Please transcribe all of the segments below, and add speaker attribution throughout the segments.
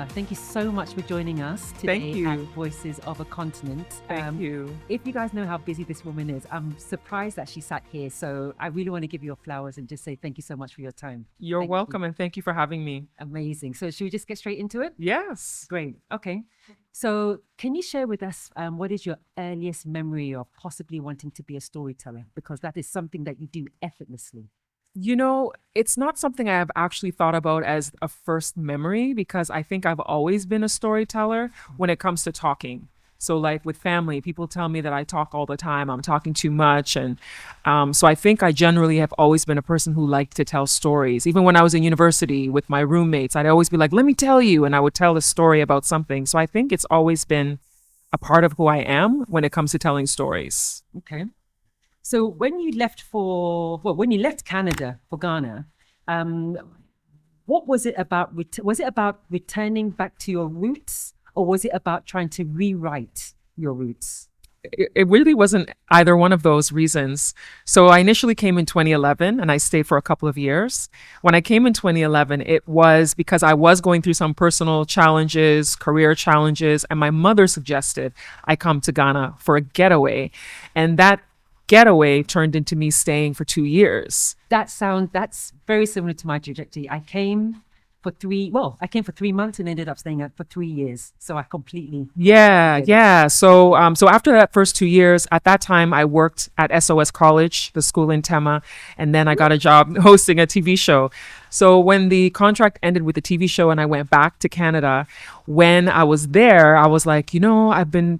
Speaker 1: Thank you so much for joining us today at Voices of a Continent.
Speaker 2: Thank you.
Speaker 1: If you guys know how busy this woman is, I'm surprised that she sat here. So I really want to give you your flowers and just say thank you so much for your time.
Speaker 2: You're welcome, and thank you for having me.
Speaker 1: Amazing. So should we just get straight into it?
Speaker 2: Yes.
Speaker 1: Great. Okay. So can you share with us what is your earliest memory of possibly wanting to be a storyteller? Because that is something that you do effortlessly.
Speaker 2: You know, it's not something I have actually thought about as a first memory, because I think I've always been a storyteller when it comes to talking. So like with family, people tell me that I talk all the time, I'm talking too much. And so I think I generally have always been a person who liked to tell stories. Even when I was in university with my roommates, I'd always be like, let me tell you. And I would tell a story about something. So I think it's always been a part of who I am when it comes to telling stories.
Speaker 1: Okay. So when you left Canada for Ghana, what was it about? Was it about returning back to your roots, or was it about trying to rewrite your roots?
Speaker 2: It really wasn't either one of those reasons. So I initially came in 2011 and I stayed for a couple of years. When I came in 2011, it was because I was going through some personal challenges, career challenges, and my mother suggested I come to Ghana for a getaway. And that getaway turned into me staying for 2 years.
Speaker 1: That's very similar to my trajectory. I came for 3 months and ended up staying for 3 years. So I completely.
Speaker 2: Yeah. So after that first 2 years, at that time, I worked at SOS College, the school in Tema, and then I got a job hosting a TV show. So when the contract ended with the TV show and I went back to Canada, when I was there, I was like, I've been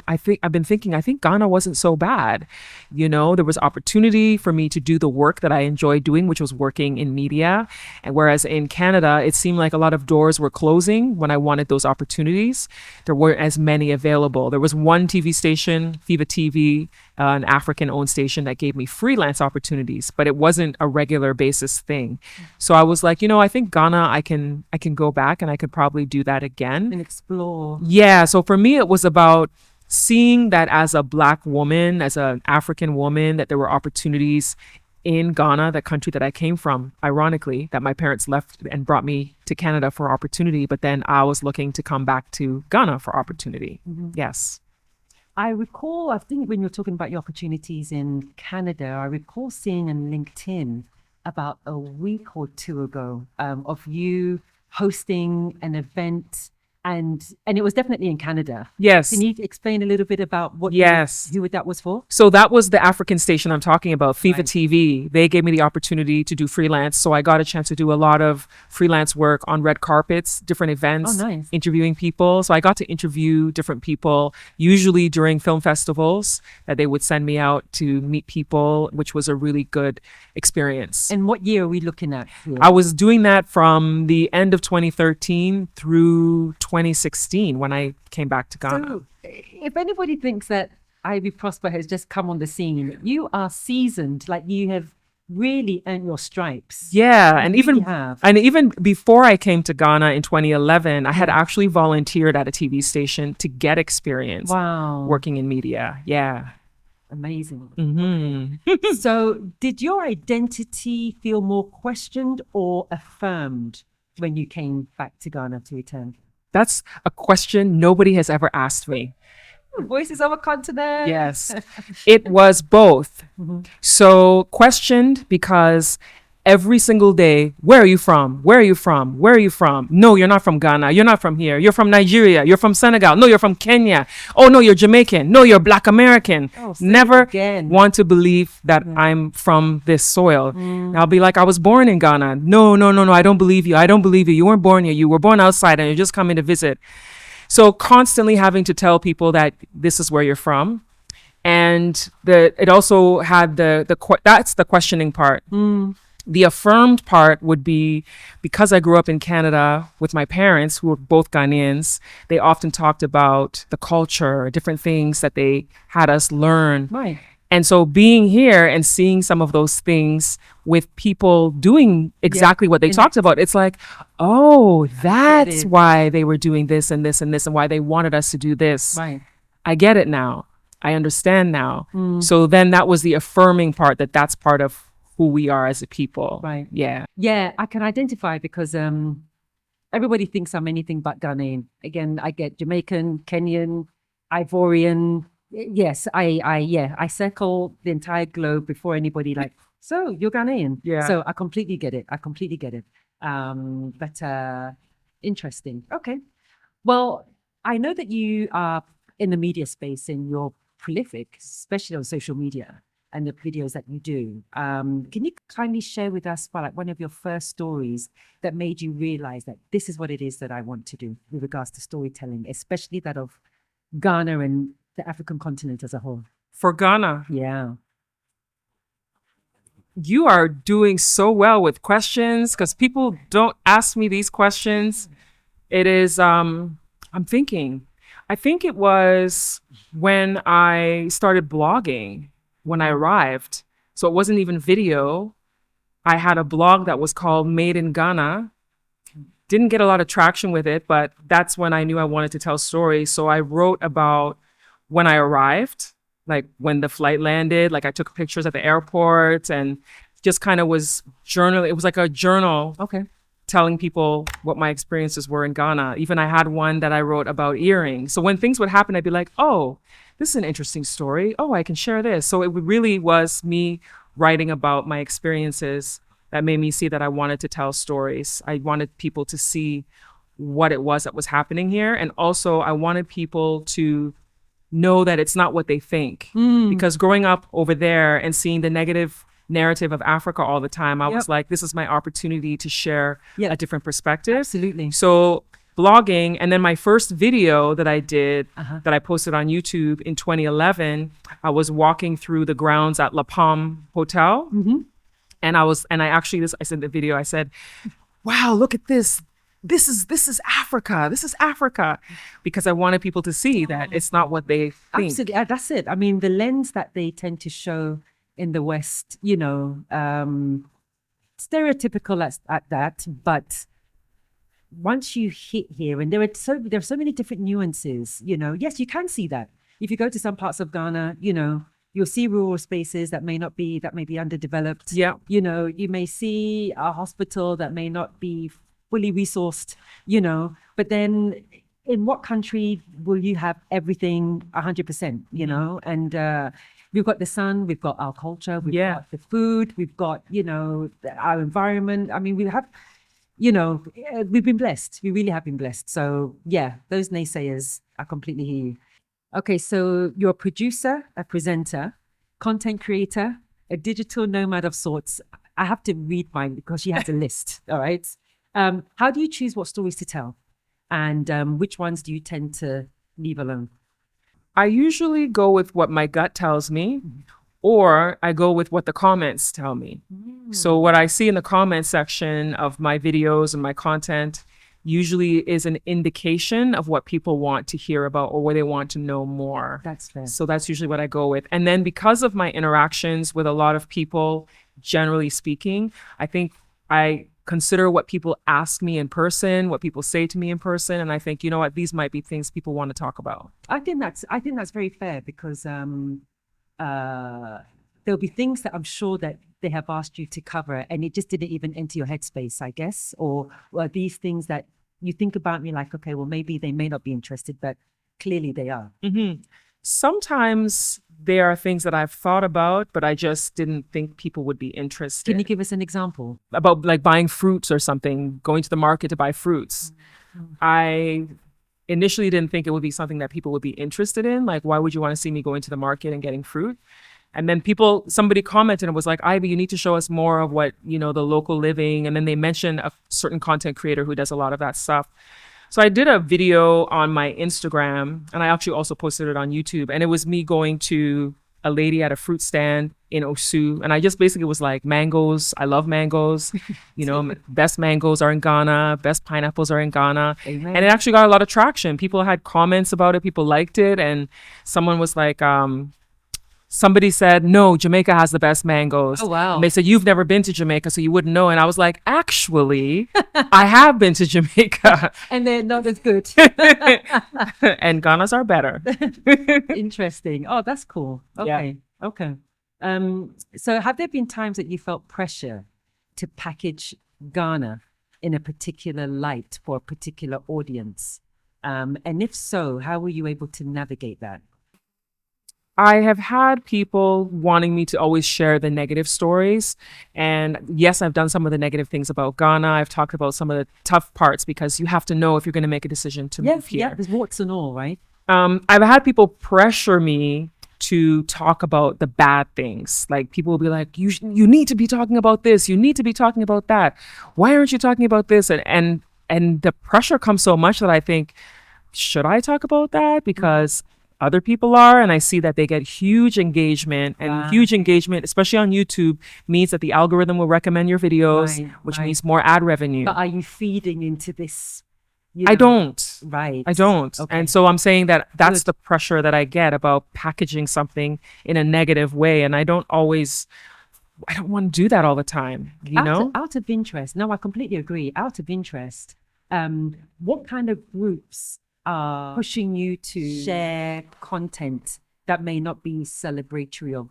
Speaker 2: thinking, I think Ghana wasn't so bad. There was opportunity for me to do the work that I enjoyed doing, which was working in media. And whereas in Canada, it seemed like a lot of doors were closing when I wanted those opportunities. There weren't as many available. There was one TV station, Viva TV, an African-owned station that gave me freelance opportunities, but it wasn't a regular basis thing. So I was like, I think Ghana, I can go back and I could probably do that again.
Speaker 1: And explore.
Speaker 2: Yeah. So for me, it was about seeing that as a Black woman, as an African woman, that there were opportunities in Ghana, the country that I came from, ironically, that my parents left and brought me to Canada for opportunity. But then I was looking to come back to Ghana for opportunity. Mm-hmm. Yes.
Speaker 1: I recall, I think when you're talking about your opportunities in Canada, I recall seeing on LinkedIn about a week or two ago of you hosting an event, and it was definitely in Canada.
Speaker 2: Yes.
Speaker 1: Can you explain a little bit about what who that was for?
Speaker 2: So that was the African station I'm talking about, Viva
Speaker 1: Right.
Speaker 2: TV. They gave me the opportunity to do freelance. So I got a chance to do a lot of freelance work on red carpets, different events,
Speaker 1: Oh, nice.
Speaker 2: interviewing people. So I got to interview different people, usually during film festivals that they would send me out to meet people, which was a really good experience.
Speaker 1: And what year are we looking at here?
Speaker 2: I was doing that from the end of 2013 through 2016 when I came back to Ghana.
Speaker 1: So if anybody thinks that Ivy Prosper has just come on the scene, you are seasoned, like you have really earned your stripes.
Speaker 2: Yeah,
Speaker 1: You
Speaker 2: and
Speaker 1: really
Speaker 2: even
Speaker 1: have.
Speaker 2: and even before I came to Ghana in 2011, I had actually volunteered at a TV station to get experience
Speaker 1: Wow.
Speaker 2: working in media. Yeah.
Speaker 1: Amazing.
Speaker 2: Mm-hmm.
Speaker 1: So did your identity feel more questioned or affirmed when you came back to Ghana to return?
Speaker 2: That's a question nobody has ever asked me.
Speaker 1: Voices of a Continent.
Speaker 2: Yes, it was both. So questioned because every single day, where are you from? Where are you from? Where are you from? No, you're not from Ghana. You're not from here. You're from Nigeria. You're from Senegal. No, you're from Kenya. Oh, no, you're Jamaican. No, you're Black American.
Speaker 1: Oh, say it
Speaker 2: Never
Speaker 1: again.
Speaker 2: want to believe that I'm from this soil. And I'll be like, I was born in Ghana. No, I don't believe you. I don't believe you. You weren't born here. You were born outside and you're just coming to visit. So constantly having to tell people that this is where you're from. And it also had that's the questioning part. The affirmed part would be, because I grew up in Canada with my parents, who were both Ghanaians, they often talked about the culture, different things that they had us learn.
Speaker 1: Right.
Speaker 2: And so being here and seeing some of those things with people doing exactly what they talked about, it's like, oh, that's why they were doing this and this and this, and why they wanted us to do this.
Speaker 1: Right.
Speaker 2: I get it now. I understand now. So then that was the affirming part, that's part of who we are as a people.
Speaker 1: Right.
Speaker 2: Yeah.
Speaker 1: Yeah, I can identify because everybody thinks I'm anything but Ghanaian. Again, I get Jamaican, Kenyan, Ivorian. Yes, I circle the entire globe before anybody like, so you're Ghanaian.
Speaker 2: Yeah.
Speaker 1: So I completely get it. But interesting. Okay. Well, I know that you are in the media space and you're prolific, especially on social media and the videos that you do. Can you kindly share with us about like one of your first stories that made you realize that this is what it is that I want to do with regards to storytelling, especially that of Ghana and the African continent as a whole?
Speaker 2: For Ghana,
Speaker 1: Yeah.
Speaker 2: you are doing so well with questions, because people don't ask me these questions. It is, I'm thinking, I think it was when I started blogging when I arrived. So it wasn't even video. I had a blog that was called Made in Ghana. Didn't get a lot of traction with it, but that's when I knew I wanted to tell stories. So I wrote about when I arrived, like when the flight landed, like I took pictures at the airport and just kind of was journaling. It was like a journal.
Speaker 1: Okay.
Speaker 2: Telling people what my experiences were in Ghana. Even I had one that I wrote about earrings. So when things would happen, I'd be like, oh, this is an interesting story. Oh, I can share this. So it really was me writing about my experiences that made me see that I wanted to tell stories. I wanted people to see what it was that was happening here. And also I wanted people to know that it's not what they think. Because growing up over there and seeing the negative narrative of Africa all the time, I was like, this is my opportunity to share a different perspective.
Speaker 1: Absolutely.
Speaker 2: So blogging, and then my first video that I did that I posted on YouTube in 2011, I was walking through the grounds at La Palme Hotel. And I said in the video, I said, wow, look at this. This is Africa. This is Africa. Because I wanted people to see that it's not what they think.
Speaker 1: Absolutely. That's it. I mean, the lens that they tend to show in the West, stereotypical at that, but once you hit here, and there are so many different nuances, yes, you can see that. If you go to some parts of Ghana, you'll see rural spaces that may be underdeveloped.
Speaker 2: Yeah.
Speaker 1: You may see a hospital that may not be fully resourced, but then in what country will you have everything 100%, and we've got the sun, we've got our culture, we've got the food, we've got, our environment. I mean, we have, we've been blessed. We really have been blessed. So yeah, those naysayers, I completely hear you. Okay, so you're a producer, a presenter, content creator, a digital nomad of sorts. I have to read mine because she has a list, all right? How do you choose what stories to tell? And which ones do you tend to leave alone?
Speaker 2: I usually go with what my gut tells me, or I go with what the comments tell me. So what I see in the comment section of my videos and my content usually is an indication of what people want to hear about or where they want to know more.
Speaker 1: That's fair.
Speaker 2: So that's usually what I go with. And then because of my interactions with a lot of people, generally speaking, I think I consider what people ask me in person, what people say to me in person, and I think, you know what, these might be things people want to talk about.
Speaker 1: I think that's very fair because there'll be things that I'm sure that they have asked you to cover and it just didn't even enter your headspace, I guess, or these things that you think about me like, okay, well, maybe they may not be interested, but clearly they are.
Speaker 2: Sometimes there are things that I've thought about, but I just didn't think people would be interested.
Speaker 1: Can you give us an example?
Speaker 2: About like buying fruits or something, going to the market to buy fruits. I initially didn't think it would be something that people would be interested in. Like, why would you want to see me going to the market and getting fruit? And then somebody commented and was like, Ivy, you need to show us more of what, the local living. And then they mentioned a certain content creator who does a lot of that stuff. So I did a video on my Instagram and I actually also posted it on YouTube. And it was me going to a lady at a fruit stand in Osu, and I just basically was like, mangoes, I love mangoes. Best mangoes are in Ghana, best pineapples are in Ghana.
Speaker 1: Amen.
Speaker 2: And it actually got a lot of traction. People had comments about it, people liked it, and someone was like, somebody said, no, Jamaica has the best mangoes.
Speaker 1: Oh, wow.
Speaker 2: And they said, you've never been to Jamaica, so you wouldn't know. And I was like, actually, I have been to Jamaica.
Speaker 1: And they're not as good.
Speaker 2: And Ghana's are better.
Speaker 1: Interesting. Oh, that's cool. Okay.
Speaker 2: Yeah.
Speaker 1: Okay. So have there been times that you felt pressure to package Ghana in a particular light for a particular audience? And if so, how were you able to navigate that?
Speaker 2: I have had people wanting me to always share the negative stories. And yes, I've done some of the negative things about Ghana. I've talked about some of the tough parts because you have to know if you're going to make a decision to move here.
Speaker 1: Yeah, there's warts and all, right?
Speaker 2: I've had people pressure me to talk about the bad things. Like people will be like, you need to be talking about this. You need to be talking about that. Why aren't you talking about this? And the pressure comes so much that I think, should I talk about that? Because other people are, and I see that they get huge engagement, and huge engagement, especially on YouTube, means that the algorithm will recommend your videos, which means more ad revenue.
Speaker 1: But are you feeding into this?
Speaker 2: I don't.
Speaker 1: Right.
Speaker 2: I don't.
Speaker 1: Okay.
Speaker 2: And so I'm saying that that's the pressure that I get about packaging something in a negative way. And I don't want to do that all the time,
Speaker 1: Out of interest. No, I completely agree. Out of interest, what kind of groups are pushing you to share content that may not be celebratory of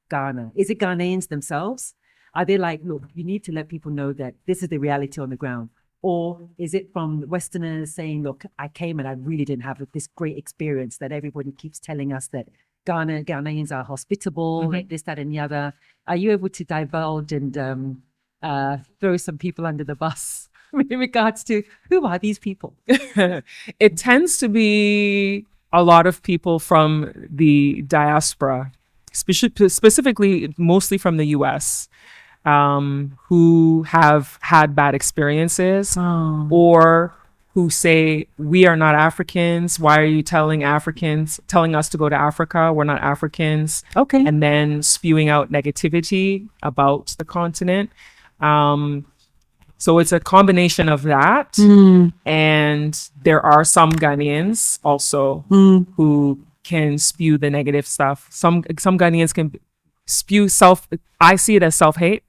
Speaker 1: Ghana? Is it Ghanaians themselves? Are they like, look, you need to let people know that this is the reality on the ground? Or is it from Westerners saying, look, I came and I really didn't have this great experience that everybody keeps telling us that Ghanaians are hospitable, like this, that, and the other? Are you able to divulge and throw some people under the bus in regards to who are these people?
Speaker 2: It tends to be a lot of people from the diaspora, specifically mostly from the US, who have had bad experiences or who say, we are not Africans. Why are you telling us to go to Africa? We're not Africans.
Speaker 1: Okay.
Speaker 2: And then spewing out negativity about the continent. So it's a combination of that. And there are some Ghanaians also who can spew the negative stuff. Some Ghanaians can spew I see it as self-hate.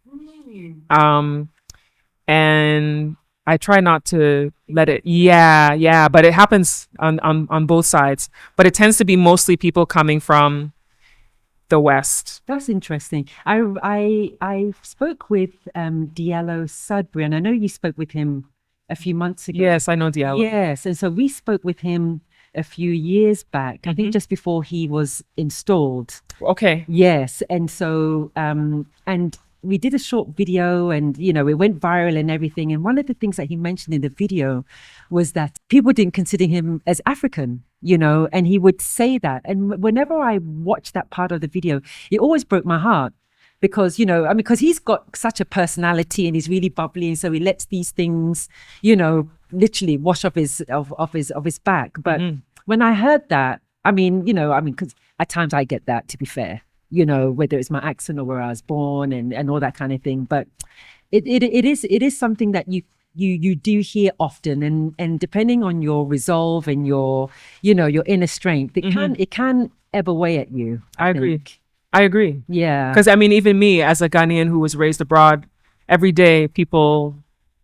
Speaker 2: And I try not to let it, but it happens on both sides. But it tends to be mostly people coming from the West.
Speaker 1: That's interesting. I spoke with Diallo Sumbry, and I know you spoke with him a few months ago.
Speaker 2: Yes, I know Diallo.
Speaker 1: Yes, and so we spoke with him a few years back, I think just before he was installed.
Speaker 2: Okay.
Speaker 1: Yes, and so and we did a short video, and it went viral and everything. And one of the things that he mentioned in the video was that people didn't consider him as African, and he would say that. And whenever I watched that part of the video, it always broke my heart because, because he's got such a personality and he's really bubbly. And so he lets these things, literally wash off his back. But when I heard that, because at times I get that, to be fair, whether it's my accent or where I was born and all that kind of thing. But it is something that you do hear often, and depending on your resolve and your inner strength, it can ebb away at you.
Speaker 2: I agree.
Speaker 1: Yeah.
Speaker 2: Because even me as a Ghanaian who was raised abroad, every day people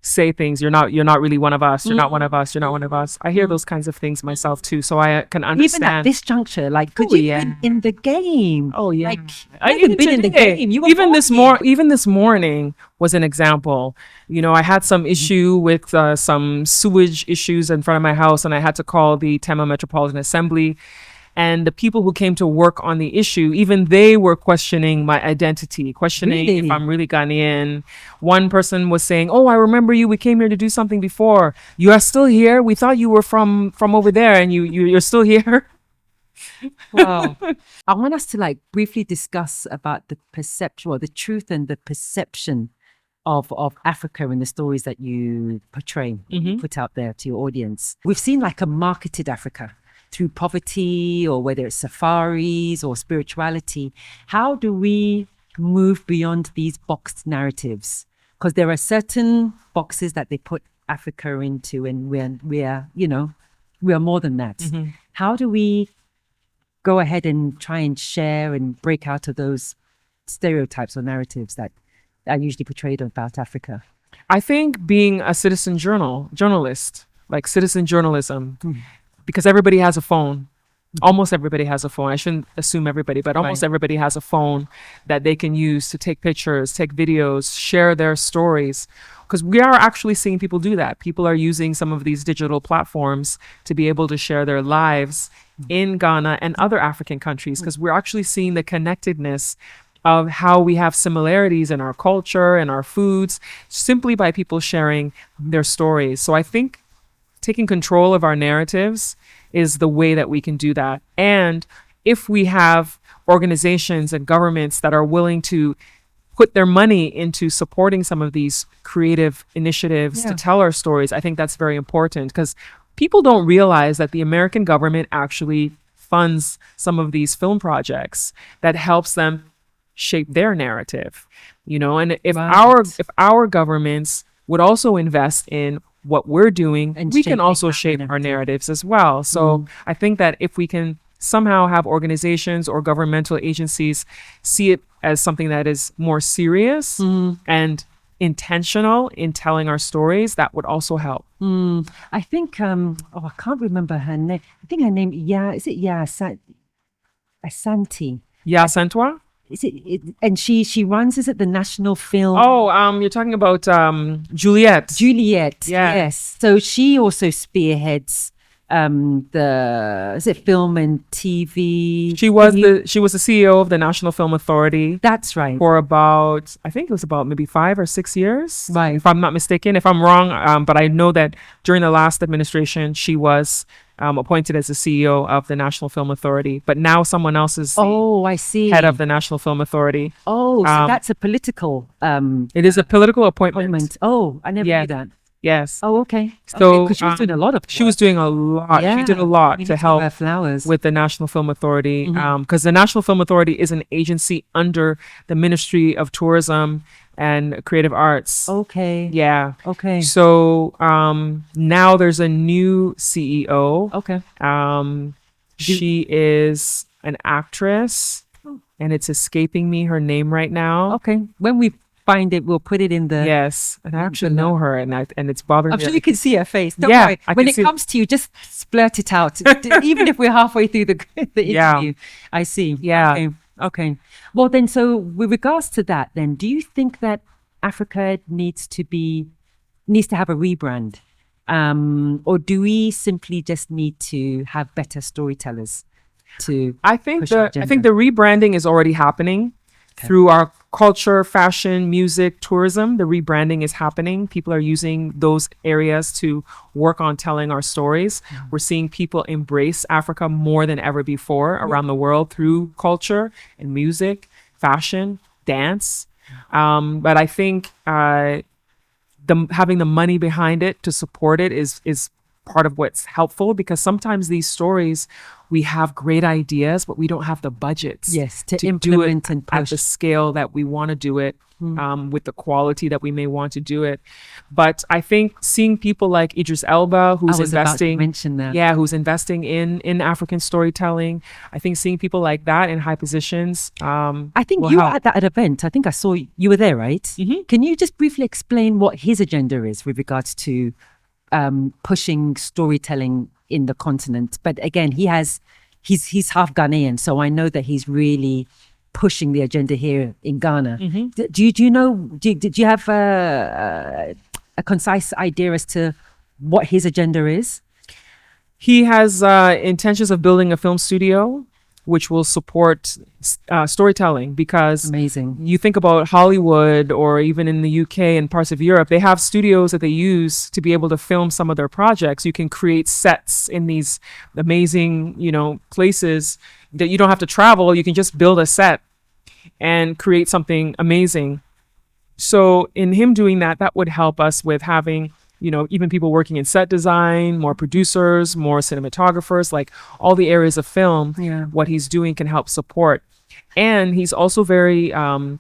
Speaker 2: say things, you're not really one of us, you're not one of us, you're not one of us. I hear those kinds of things myself too, so I can understand.
Speaker 1: Even at this juncture, could you been in the game?
Speaker 2: Oh yeah,
Speaker 1: I haven't been in the game. You were
Speaker 2: even this morning was an example. I had some issue with some sewage issues in front of my house, and I had to call the Tema Metropolitan Assembly. And the people who came to work on the issue, even they were questioning my identity, questioning if I'm really Ghanaian. One person was saying, "Oh, I remember you. We came here to do something before. You are still here. We thought you were from over there, and you're still here."
Speaker 1: Wow. I want us to briefly discuss about the perception, or the truth and the perception of Africa and the stories that you portray, put out there to your audience. We've seen a marketed Africa. through poverty, or whether it's safaris or spirituality. How do we move beyond these boxed narratives? Because there are certain boxes that they put Africa into, and we are more than that. How do we go ahead and try and share and break out of those stereotypes or narratives that are usually portrayed about Africa?
Speaker 2: I think being a citizen journalist, like citizen journalism, because everybody has a phone. Almost everybody has a phone. I shouldn't assume everybody, but almost everybody has a phone that they can use to take pictures, take videos, share their stories. Because we are actually seeing people do that. People are using some of these digital platforms to be able to share their lives in Ghana and other African countries, because we're actually seeing the connectedness of how we have similarities in our culture and our foods simply by people sharing their stories. So I think taking control of our narratives is the way that we can do that. And if we have organizations and governments that are willing to put their money into supporting some of these creative initiatives to tell our stories, I think that's very important, because people don't realize that the American government actually funds some of these film projects that helps them shape their narrative, and if our governments would also invest in what we're doing, and we can also shape our narratives as well. So I think that if we can somehow have organizations or governmental agencies see it as something that is more serious and intentional in telling our stories, that would also help.
Speaker 1: I think I can't remember her name. I think her name Asante.
Speaker 2: Asante?
Speaker 1: Is it, and she runs, is it the National Film?
Speaker 2: You're talking about Juliet.
Speaker 1: Yes. So she also spearheads the film and TV.
Speaker 2: She was the CEO of the National Film Authority.
Speaker 1: That's right.
Speaker 2: For about, I think it was about maybe 5 or 6 years.
Speaker 1: Right.
Speaker 2: If I'm not mistaken. If I'm wrong, but I know that during the last administration, she was appointed as the CEO of the National Film Authority. But now someone else is
Speaker 1: I see.
Speaker 2: head of the National Film Authority.
Speaker 1: So that's a political.
Speaker 2: It is a political appointment.
Speaker 1: Oh, I never knew that.
Speaker 2: Yes.
Speaker 1: Oh, okay.
Speaker 2: So
Speaker 1: because she was doing a lot of work.
Speaker 2: She was doing a lot.
Speaker 1: Yeah.
Speaker 2: She did a lot to help with the National Film Authority, because the National Film Authority is an agency under the Ministry of Tourism and Creative Arts.
Speaker 1: Okay.
Speaker 2: Yeah.
Speaker 1: Okay.
Speaker 2: So now there's a new CEO.
Speaker 1: Okay.
Speaker 2: She is an actress, and it's escaping me her name right now.
Speaker 1: Okay. When we find it, we'll put it in the.
Speaker 2: Yes, and I actually know her, and it's bothering me.
Speaker 1: I'm sure you can see her face. Don't worry. When it comes to you, just splurt it out. Even if we're halfway through the interview.
Speaker 2: Yeah.
Speaker 1: I see.
Speaker 2: Yeah.
Speaker 1: Okay. Well, then, so with regards to that, then, do you think that Africa needs to have a rebrand, or do we simply just need to have better storytellers? I
Speaker 2: think the rebranding is already happening. Through our culture, fashion, music, tourism, the rebranding is happening. People are using those areas to work on telling our stories. We're seeing people embrace Africa more than ever before around the world through culture and music, fashion, dance. But I think having the money behind it to support it is part of what's helpful, because sometimes these stories, we have great ideas, but we don't have the budgets
Speaker 1: to implement
Speaker 2: do it
Speaker 1: and push
Speaker 2: at the scale that we want to do it, with the quality that we may want to do it. But I think seeing people like Idris Elba, who's investing in African storytelling, I think seeing people like that in high positions.
Speaker 1: I think you were at that event. I think I saw you were there, right? Mm-hmm. Can you just briefly explain what his agenda is with regards to pushing storytelling in the continent? But again, he's half Ghanaian, so I know that he's really pushing the agenda here in Ghana. Mm-hmm. Did you have a concise idea as to what his agenda is?
Speaker 2: He has intentions of building a film studio which will support storytelling, because
Speaker 1: amazing.
Speaker 2: You think about Hollywood, or even in the UK and parts of Europe, they have studios that they use to be able to film some of their projects. You can create sets in these amazing, places that you don't have to travel. You can just build a set and create something amazing. So in him doing that, that would help us with having even people working in set design, more producers, more cinematographers, like all the areas of film.
Speaker 1: Yeah.
Speaker 2: What he's doing can help support. And he's also very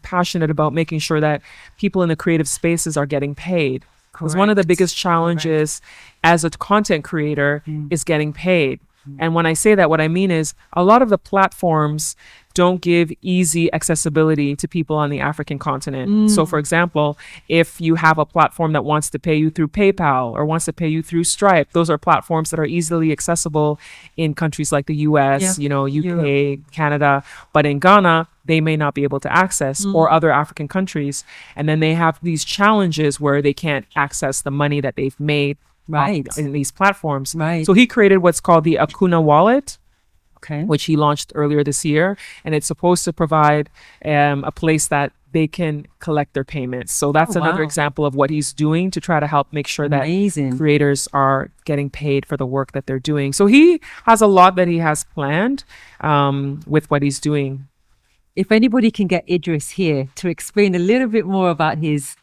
Speaker 2: passionate about making sure that people in the creative spaces are getting paid. Because one of the biggest challenges as a content creator is getting paid. And when I say that, what I mean is a lot of the platforms don't give easy accessibility to people on the African continent. So for example, if you have a platform that wants to pay you through PayPal or wants to pay you through Stripe, those are platforms that are easily accessible in countries like the US, UK, Canada. But in Ghana, they may not be able to access, or other African countries. And then they have these challenges where they can't access the money that they've made in these platforms. So he created what's called the Akuna wallet, which he launched earlier this year. And it's supposed to provide a place that they can collect their payments. So that's another example of what he's doing to try to help make sure that creators are getting paid for the work that they're doing. So he has a lot that he has planned with what he's doing.
Speaker 1: If anybody can get Idris here to explain a little bit more about his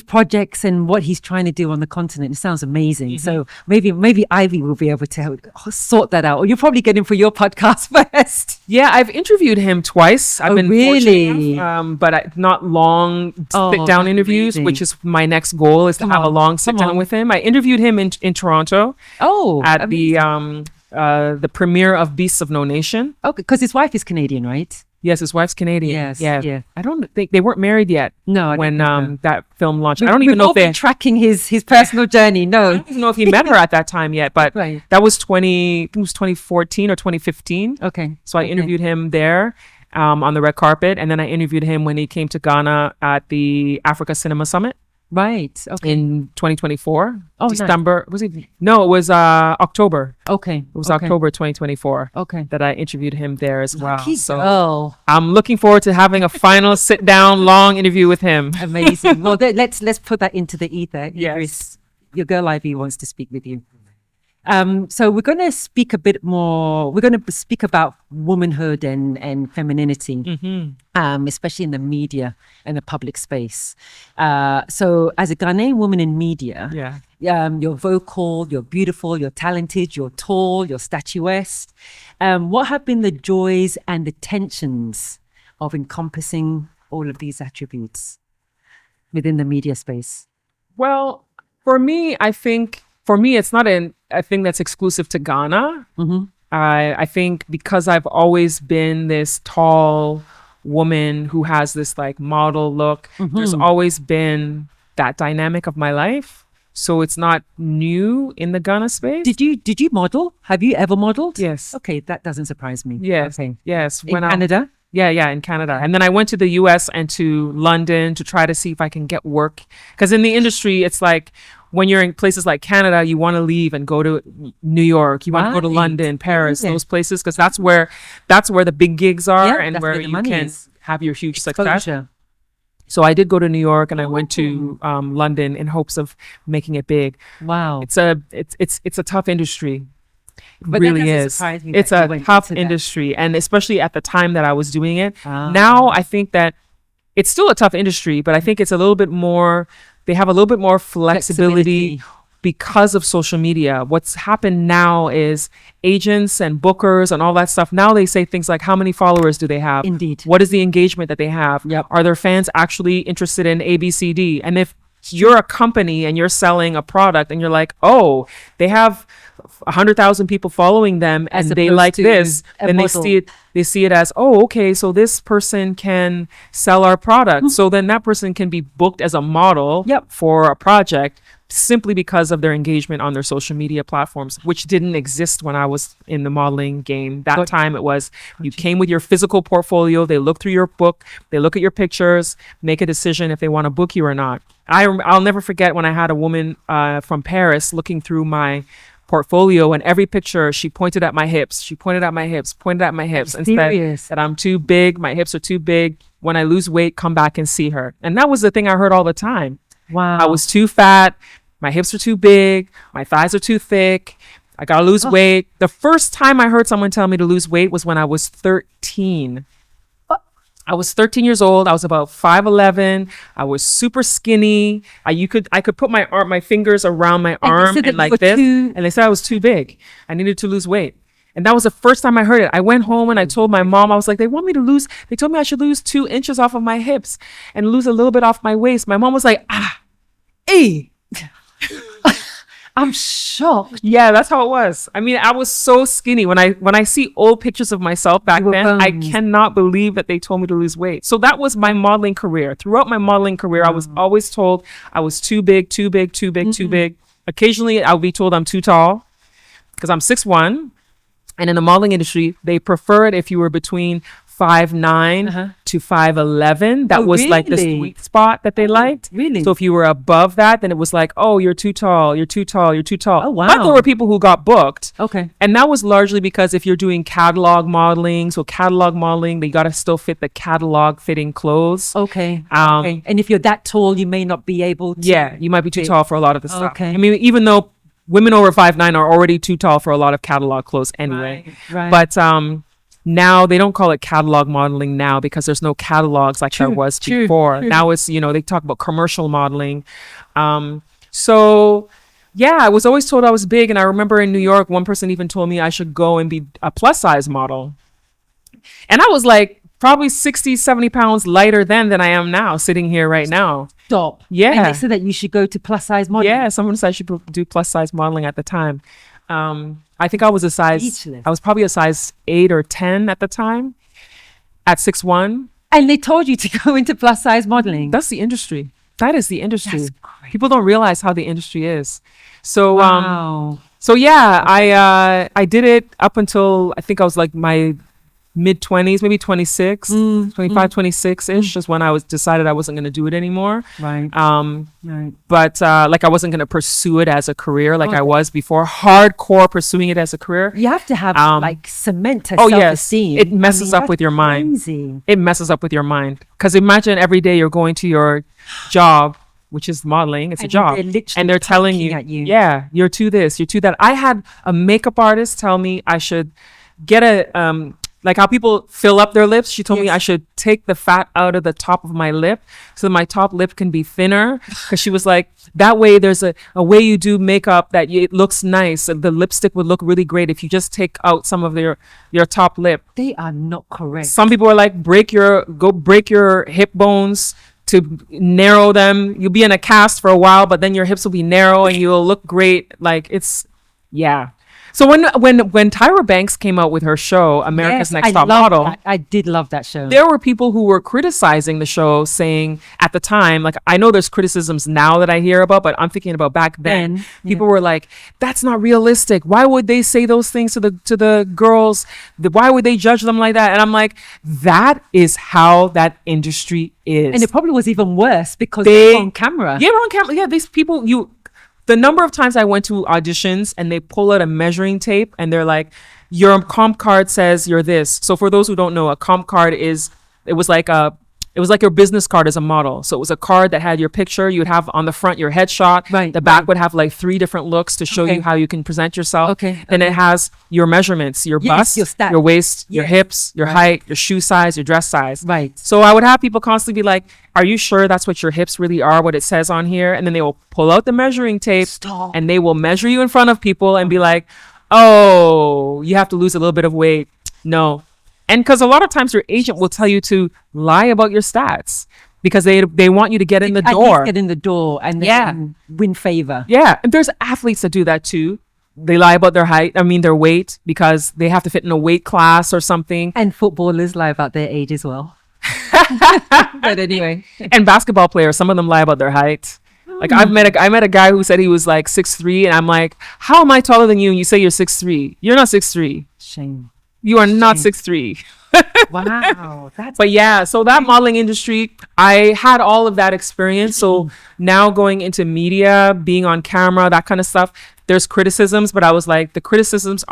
Speaker 1: projects and what he's trying to do on the continent, it sounds amazing. So maybe Ivy will be able to help sort that out, or you'll probably get him for your podcast first.
Speaker 2: Yeah, I've interviewed him twice. I've been
Speaker 1: really,
Speaker 2: but not long sit-down interviews, which is my next goal, is to have a long sit-down with him. I interviewed him in Toronto. At the premiere of Beasts of No Nation.
Speaker 1: Okay, because his wife is Canadian, right?
Speaker 2: Yes, his wife's Canadian.
Speaker 1: Yes, yeah.
Speaker 2: I don't think they weren't married yet.
Speaker 1: No,
Speaker 2: when that film launched. I don't even know if they're
Speaker 1: tracking his personal journey. No,
Speaker 2: I don't even know if he met her at that time yet. But that was 2014 or 2015.
Speaker 1: Okay.
Speaker 2: So I interviewed him there on the red carpet, and then I interviewed him when he came to Ghana at the Africa Cinema Summit.
Speaker 1: Right. Okay.
Speaker 2: In 2024. December.
Speaker 1: Nice.
Speaker 2: Was it? No, it was October.
Speaker 1: Okay.
Speaker 2: It was October 2024.
Speaker 1: Okay.
Speaker 2: That I interviewed him there as well.
Speaker 1: So
Speaker 2: I'm looking forward to having a final sit down long interview with him.
Speaker 1: Amazing. Well, let's put that into the ether.
Speaker 2: Yes.
Speaker 1: Idris, your girl Ivy wants to speak with you. So we're going to speak a bit more. We're going to speak about womanhood and femininity, especially in the media and the public space. So as a Ghanaian woman in media, you're vocal, you're beautiful, you're talented, you're tall, you're statuesque. What have been the joys and the tensions of encompassing all of these attributes within the media space?
Speaker 2: Well, for me, it's not a thing that's exclusive to Ghana. I think because I've always been this tall woman who has this like model look, there's always been that dynamic of my life. So it's not new in the Ghana space.
Speaker 1: Did you model? Have you ever modeled?
Speaker 2: Yes.
Speaker 1: Okay, that doesn't surprise me.
Speaker 2: Yes.
Speaker 1: Okay.
Speaker 2: Yes.
Speaker 1: In Canada?
Speaker 2: Yeah, in Canada. And then I went to the US and to London to try to see if I can get work. Because in the industry, it's like when you're in places like Canada, you want to leave and go to New York. You want to go to London, Paris, those places, because that's where the big gigs are and where you can have your huge success. So I did go to New York and I went to London in hopes of making it big.
Speaker 1: Wow.
Speaker 2: It's a tough industry.
Speaker 1: But
Speaker 2: really is. It's a tough industry, and especially at the time that I was doing it. Now I think that it's still a tough industry, but I think it's a little bit more. They have a little bit more flexibility because of social media. What's happened now is agents and bookers and all that stuff. Now they say things like, how many followers do they have?
Speaker 1: Indeed.
Speaker 2: What is the engagement that they have?
Speaker 1: Yep.
Speaker 2: Are their fans actually interested in A, B, C, D? And if you're a company and you're selling a product and you're like, oh, they have 100,000 people following them and they like this, then they see it as, oh, okay, so this person can sell our product. So then that person can be booked as a model for a project simply because of their engagement on their social media platforms, which didn't exist when I was in the modeling game. That time it was, you came with your physical portfolio, they look through your book, they look at your pictures, make a decision if they want to book you or not. I'll never forget when I had a woman from Paris looking through my portfolio, and every picture she pointed at my hips, and said that I'm too big, my hips are too big. When I lose weight, come back and see her. And that was the thing I heard all the time.
Speaker 1: Wow.
Speaker 2: I was too fat, my hips are too big, my thighs are too thick, I gotta lose weight. The first time I heard someone tell me to lose weight was when I was 13. I was 13 years old. I was about 5'11". I was super skinny. I could put my fingers around my arm and like this. And they said I was too big. I needed to lose weight. And that was the first time I heard it. I went home and I told my mom, I was like, they told me I should lose 2 inches off of my hips and lose a little bit off my waist. My mom was like,
Speaker 1: I'm shocked.
Speaker 2: Yeah, that's how it was. I mean, I was so skinny. When I see old pictures of myself back then, I cannot believe that they told me to lose weight. So that was my modeling career. Throughout my modeling career, I was always told I was too big, too big, too big, too big. Occasionally, I'll be told I'm too tall because I'm 6'1". And in the modeling industry, they prefer it if you were between 5'9" to 5'11". That was like the sweet spot that they liked.
Speaker 1: Really?
Speaker 2: So if you were above that, then it was like, oh, you're too tall, you're too tall, you're too tall.
Speaker 1: Oh, wow.
Speaker 2: But there were people who got booked.
Speaker 1: Okay.
Speaker 2: And that was largely because if you're doing catalog modeling, they got to still fit the catalog fitting clothes.
Speaker 1: Okay. Okay. And if you're that tall, you may not be able to.
Speaker 2: Yeah, you might be too tall for a lot of the stuff.
Speaker 1: Okay.
Speaker 2: I mean, even though women over 5'9" are already too tall for a lot of catalog clothes anyway.
Speaker 1: Right.
Speaker 2: But now they don't call it catalog modeling now because there's no catalogs like there was before. Now it's, they talk about commercial modeling. So yeah, I was always told I was big. And I remember in New York, one person even told me I should go and be a plus size model. And I was like probably 60, 70 pounds lighter than I am now, sitting here right now.
Speaker 1: Stop.
Speaker 2: Yeah.
Speaker 1: And they said that you should go to plus size modeling.
Speaker 2: Yeah, someone said I should do plus size modeling at the time. I think I was I was probably a size 8 or 10 at the time at 6'1".
Speaker 1: And they told you to go into plus size modeling.
Speaker 2: That's the industry. That is the industry. People don't realize how the industry is. So,
Speaker 1: wow.
Speaker 2: So yeah, I did it up until I think I was like my mid-20s, maybe 26, 25, 26-ish is when I decided I wasn't going to do it anymore.
Speaker 1: Right.
Speaker 2: But like I wasn't going to pursue it as a career like I was before, hardcore pursuing it as a career.
Speaker 1: You have to have like cement to self-esteem.
Speaker 2: Yes. It messes up with your mind.
Speaker 1: Crazy.
Speaker 2: It messes up with your mind. Because imagine every day you're going to your job, which is modeling. It's a job. And they're telling you, yeah, you're to this, you're to that. I had a makeup artist tell me I should get like how people fill up their lips. She told me I should take the fat out of the top of my lip so my top lip can be thinner. Because she was like, that way there's a way you do makeup that it looks nice. And the lipstick would look really great if you just take out some of your top lip.
Speaker 1: They are not correct.
Speaker 2: Some people are like, break your hip bones to narrow them. You'll be in a cast for a while, but then your hips will be narrow and you'll look great. Like yeah. So when Tyra Banks came out with her show, America's Next Top Model,
Speaker 1: I did love that show.
Speaker 2: There were people who were criticizing the show, saying at the time, like I know there's criticisms now that I hear about, but I'm thinking about back then. People were like, "That's not realistic. Why would they say those things to the girls? Why would they judge them like that?" And I'm like, that is how that industry is.
Speaker 1: And it probably was even worse because they were on camera.
Speaker 2: Yeah, we're on camera. Yeah, these people the number of times I went to auditions and they pull out a measuring tape and they're like, your comp card says you're this. So for those who don't know, a comp card it was like your business card as a model. So it was a card that had your picture. You would have on the front your headshot.
Speaker 1: Right.
Speaker 2: The back would have like 3 different looks to show you how you can present yourself.
Speaker 1: Okay.
Speaker 2: Then it has your measurements, your bust, your waist, your hips, your height, your shoe size, your dress size.
Speaker 1: Right.
Speaker 2: So I would have people constantly be like, are you sure that's what your hips really are, what it says on here? And then they will pull out the measuring tape and they will measure you in front of people and be like, oh, you have to lose a little bit of weight. No. And because a lot of times your agent will tell you to lie about your stats because they want you to get in the door.
Speaker 1: Get in the door and then win favor.
Speaker 2: Yeah. And there's athletes that do that too. They lie about their weight because they have to fit in a weight class or something.
Speaker 1: And footballers lie about their age as well. But anyway.
Speaker 2: And basketball players, some of them lie about their height. Like I met a guy who said he was like 6'3", and I'm like, how am I taller than you and you say you're 6'3"? You're not 6'3".
Speaker 1: Shame.
Speaker 2: You are not 6'3".
Speaker 1: Wow.
Speaker 2: But yeah, so that modeling industry, I had all of that experience. So now going into media, being on camera, that kind of stuff, there's criticisms, but I was like, the criticisms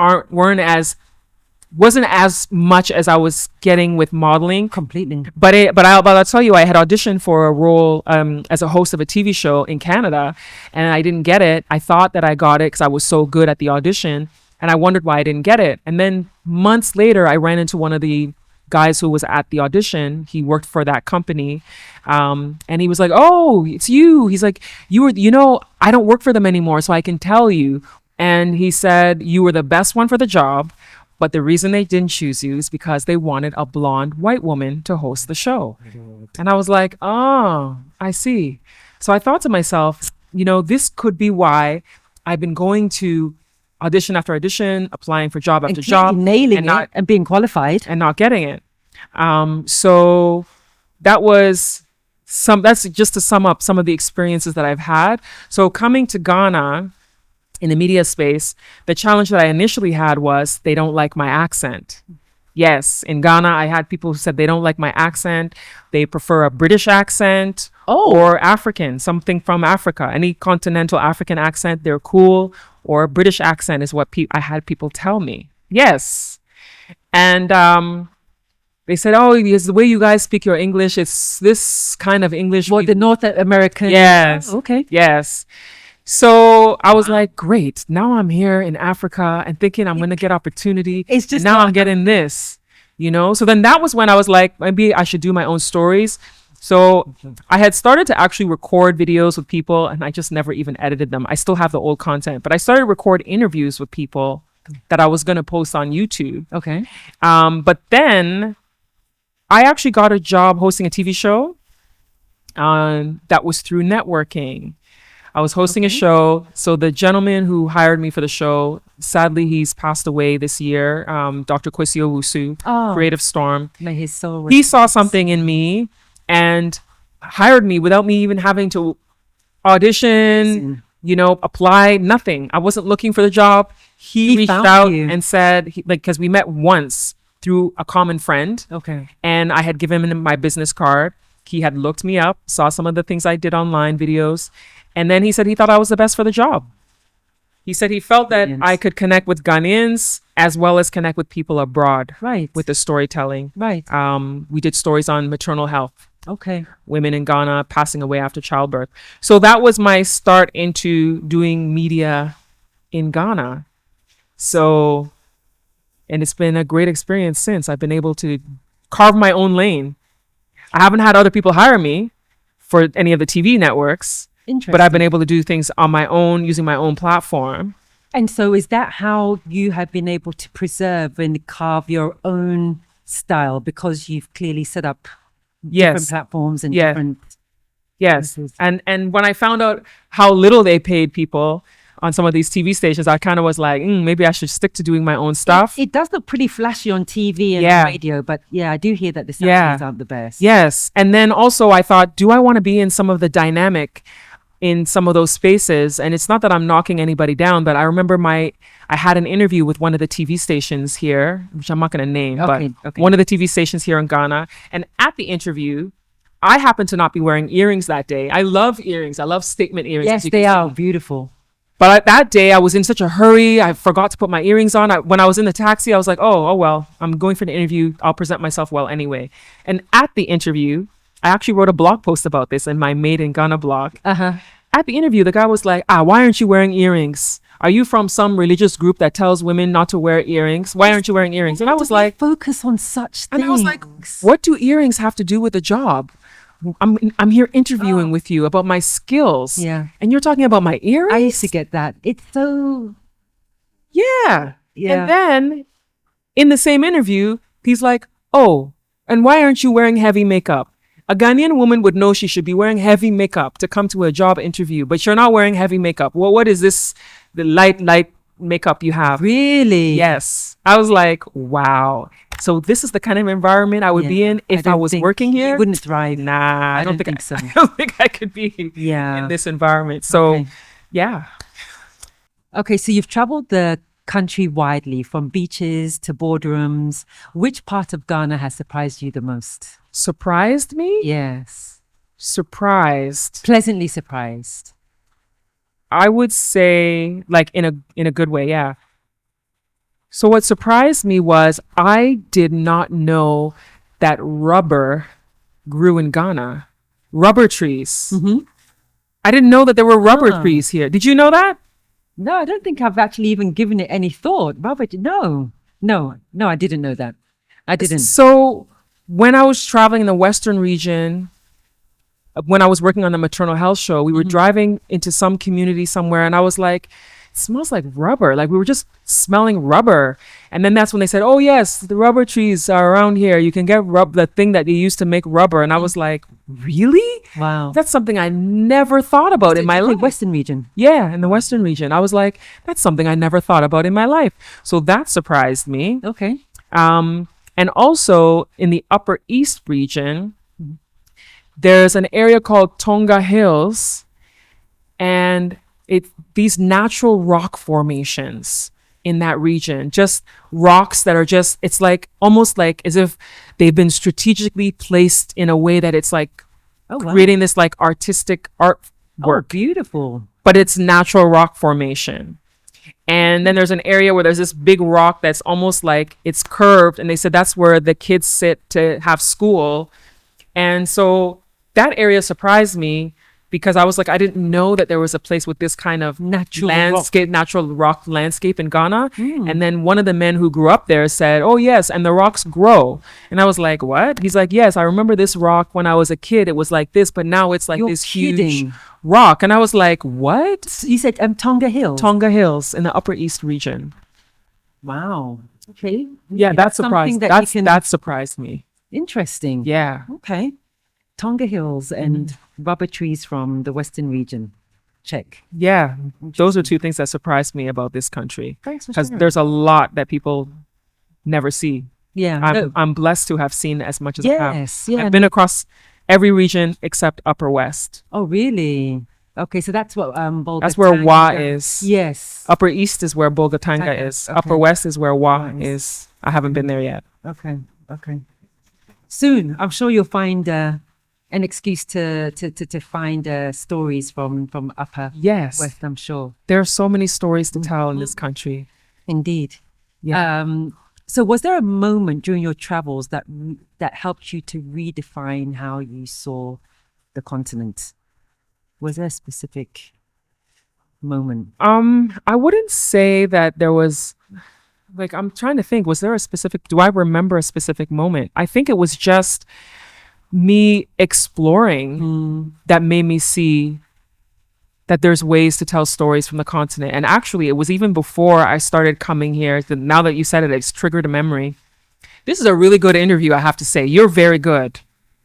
Speaker 2: wasn't as much as I was getting with modeling.
Speaker 1: Completely.
Speaker 2: But I'll tell you, I had auditioned for a role as a host of a TV show in Canada, and I didn't get it. I thought that I got it because I was so good at the audition, and I wondered why I didn't get it. And then months later, I ran into one of the guys who was at the audition, he worked for that company. And he was like, "Oh, it's you." He's like, I don't work for them anymore, so I can tell you. And he said, "You were the best one for the job. But the reason they didn't choose you is because they wanted a blonde white woman to host the show." And I was like, "Oh, I see." So I thought to myself, this could be why I've been going to audition after audition, applying for job after job,
Speaker 1: nailing it and being qualified
Speaker 2: and not getting it. So that's just to sum up some of the experiences that I've had. So coming to Ghana in the media space, the challenge that I initially had was they don't like my accent. Yes, in Ghana, I had people who said they don't like my accent. They prefer a British accent or African, something from Africa. Any continental African accent, they're cool. Or a British accent is what I had people tell me. Yes. And they said, "Oh, it's the way you guys speak your English. It's this kind of English."
Speaker 1: What, the North American?
Speaker 2: Yes.
Speaker 1: Oh, okay.
Speaker 2: Yes. So I was like, great. Now I'm here in Africa and thinking I'm going to get opportunity.
Speaker 1: It's just
Speaker 2: now I'm getting this, So then that was when I was like, maybe I should do my own stories. So I had started to actually record videos with people, and I just never even edited them. I still have the old content, but I started to record interviews with people that I was going to post on YouTube.
Speaker 1: Okay.
Speaker 2: But then I actually got a job hosting a TV show that was through networking. I was hosting a show. So the gentleman who hired me for the show, sadly, he's passed away this year. Dr. Kwesi Owusu, Creative Storm.
Speaker 1: May his soul
Speaker 2: He saw something in me and hired me without me even having to audition, apply, nothing. I wasn't looking for the job. He reached out and said, because we met once through a common friend.
Speaker 1: Okay.
Speaker 2: And I had given him my business card. He had looked me up, saw some of the things I did online, videos. And then he said he thought I was the best for the job. He said he felt that I could connect with Ghanaians as well as connect with people abroad.
Speaker 1: Right.
Speaker 2: With the storytelling.
Speaker 1: Right.
Speaker 2: We did stories on maternal health.
Speaker 1: Okay.
Speaker 2: Women in Ghana passing away after childbirth. So that was my start into doing media in Ghana. So, and it's been a great experience since. I've been able to carve my own lane. I haven't had other people hire me for any of the TV networks. But I've been able to do things on my own, using my own platform.
Speaker 1: And so is that how you have been able to preserve and carve your own style, because you've clearly set up different platforms and different...
Speaker 2: Yes. And when I found out how little they paid people on some of these TV stations, I kind of was like, maybe I should stick to doing my own stuff.
Speaker 1: It does look pretty flashy on TV and radio, but I do hear that the salaries aren't the best.
Speaker 2: Yes. And then also I thought, do I want to be in some of the dynamic in some of those spaces? And it's not that I'm knocking anybody down, but I remember I had an interview with one of the TV stations here, which I'm not going to name, but one of the TV stations here in Ghana. And at the interview, I happened to not be wearing earrings that day. I love earrings. I love statement earrings.
Speaker 1: Yes, they are beautiful.
Speaker 2: But that day I was in such a hurry. I forgot to put my earrings on. When I was in the taxi, I was like, oh, well, I'm going for the interview. I'll present myself well anyway. And at the interview, I actually wrote a blog post about this in my Made in Ghana blog. At the interview, the guy was like, why aren't you wearing earrings? Are you from some religious group that tells women not to wear earrings? Why aren't you wearing earrings? And I was like,
Speaker 1: focus on such things.
Speaker 2: And I was like, what do earrings have to do with the job? I'm here interviewing with you about my skills.
Speaker 1: Yeah.
Speaker 2: And you're talking about my earrings?
Speaker 1: I used to get that. It's so...
Speaker 2: Yeah. And then in the same interview, he's like, and why aren't you wearing heavy makeup? A Ghanaian woman would know she should be wearing heavy makeup to come to a job interview, but you're not wearing heavy makeup. Well, what is this, the light makeup you have?
Speaker 1: Really?
Speaker 2: Yes. I was like, wow. So this is the kind of environment I would be in if I was working here.
Speaker 1: You wouldn't thrive.
Speaker 2: Nah,
Speaker 1: I don't think so.
Speaker 2: I don't think I could be in this environment. So,
Speaker 1: Okay, so you've traveled the country widely, from beaches to boardrooms. Which part of Ghana has surprised you the most?
Speaker 2: Surprised me?
Speaker 1: Yes.
Speaker 2: Surprised.
Speaker 1: Pleasantly surprised.
Speaker 2: I would say, like, in a good way, yeah. So what surprised me was I did not know that rubber grew in Ghana. Rubber trees. I didn't know that there were rubber trees here. Did you know that?
Speaker 1: No, I don't think I've actually even given it any thought. Robert, no, I didn't know that. I didn't.
Speaker 2: So when I was traveling in the Western region, when I was working on the Maternal Health show, we were driving into some community somewhere, and I was like, it smells like rubber. Like we were just smelling rubber. And then that's when they said, oh yes, the rubber trees are around here. You can get the thing that they used to make rubber. And I was like, really?
Speaker 1: Wow.
Speaker 2: That's something I never thought about in my life.
Speaker 1: Western region.
Speaker 2: Yeah, in the Western region. I was like, that's something I never thought about in my life. So that surprised me.
Speaker 1: Okay.
Speaker 2: And also in the Upper East region, there's an area called Tonga Hills, and these natural rock formations in that region, just rocks that are just, it's like almost like as if they've been strategically placed in a way that it's like creating this like artistic artwork.
Speaker 1: Oh, beautiful.
Speaker 2: But it's natural rock formation. And then there's an area where there's this big rock that's almost like it's curved, and they said that's where the kids sit to have school. And so that area surprised me, because I was like, I didn't know that there was a place with this kind of natural rock landscape in Ghana. And then one of the men who grew up there said, oh yes, and the rocks grow. And I was like, what? He's like, yes, I remember this rock when I was a kid. It was like this, but now it's like huge rock. And I was like, what?
Speaker 1: You said Tonga Hills?
Speaker 2: Tonga Hills in the Upper East region.
Speaker 1: Wow. Okay.
Speaker 2: Yeah, that surprised. That surprised me.
Speaker 1: Interesting.
Speaker 2: Yeah.
Speaker 1: Okay. Tonga Hills and rubber trees from the Western region. Check.
Speaker 2: Yeah, those are two things that surprised me about this country.
Speaker 1: Thanks for
Speaker 2: because
Speaker 1: sharing.
Speaker 2: there's a lot that people never see.
Speaker 1: Yeah,
Speaker 2: I'm blessed to have seen as much as I have.
Speaker 1: Yeah.
Speaker 2: I've been across every region except Upper West.
Speaker 1: Oh, really? Okay, so that's what
Speaker 2: That's where Wa is.
Speaker 1: Yes.
Speaker 2: Upper East is where Bolgatanga is.
Speaker 1: Okay.
Speaker 2: Upper West is where Wa is. I haven't been there yet.
Speaker 1: Okay. Soon, I'm sure you'll find an excuse to find stories from Upper
Speaker 2: Yes.
Speaker 1: West, I'm sure.
Speaker 2: There are so many stories to tell in this country.
Speaker 1: Indeed.
Speaker 2: Yeah.
Speaker 1: So was there a moment during your travels that helped you to redefine how you saw the continent? Was there a specific moment?
Speaker 2: I wouldn't say that there was, like, I'm trying to think, do I remember a specific moment? I think it was just me exploring that made me see that there's ways to tell stories from the continent. And actually, it was even before I started coming here. Now that you said it, it's triggered a memory. This is a really good interview, I have to say. You're very good.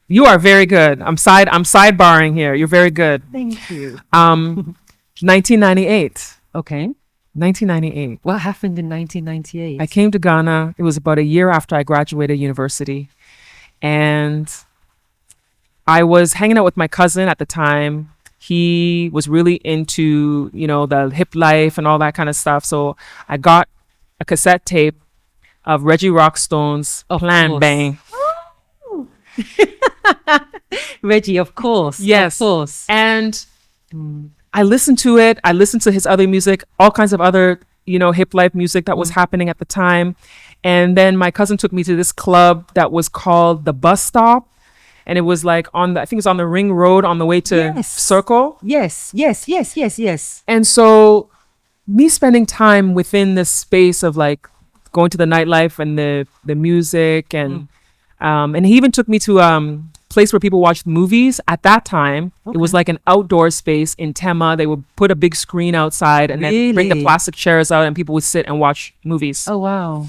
Speaker 2: You are very good. I'm sidebarring here. You're very good.
Speaker 1: Thank you.
Speaker 2: 1998.
Speaker 1: Okay.
Speaker 2: 1998.
Speaker 1: What happened in 1998?
Speaker 2: I came to Ghana. It was about a year after I graduated university. And I was hanging out with my cousin at the time. He was really into, the hip life and all that kind of stuff. So I got a cassette tape of Reggie Rockstone's Plan Bang.
Speaker 1: Oh. Reggie, of course.
Speaker 2: Yes.
Speaker 1: Of course.
Speaker 2: And I listened to it. I listened to his other music, all kinds of other, hip life music that was happening at the time. And then my cousin took me to this club that was called The Bus Stop. And it was like I think it was on the Ring Road on the way to Circle.
Speaker 1: Yes.
Speaker 2: And so me spending time within this space of like going to the nightlife and the music and he even took me to place where people watched movies. At that time, it was like an outdoor space in Tema. They would put a big screen outside and then bring the plastic chairs out and people would sit and watch movies.
Speaker 1: Oh, wow.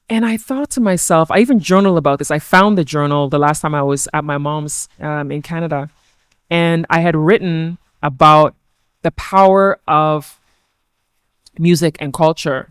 Speaker 2: And I thought to myself, I even journaled about this. I found the journal the last time I was at my mom's in Canada. And I had written about the power of music and culture.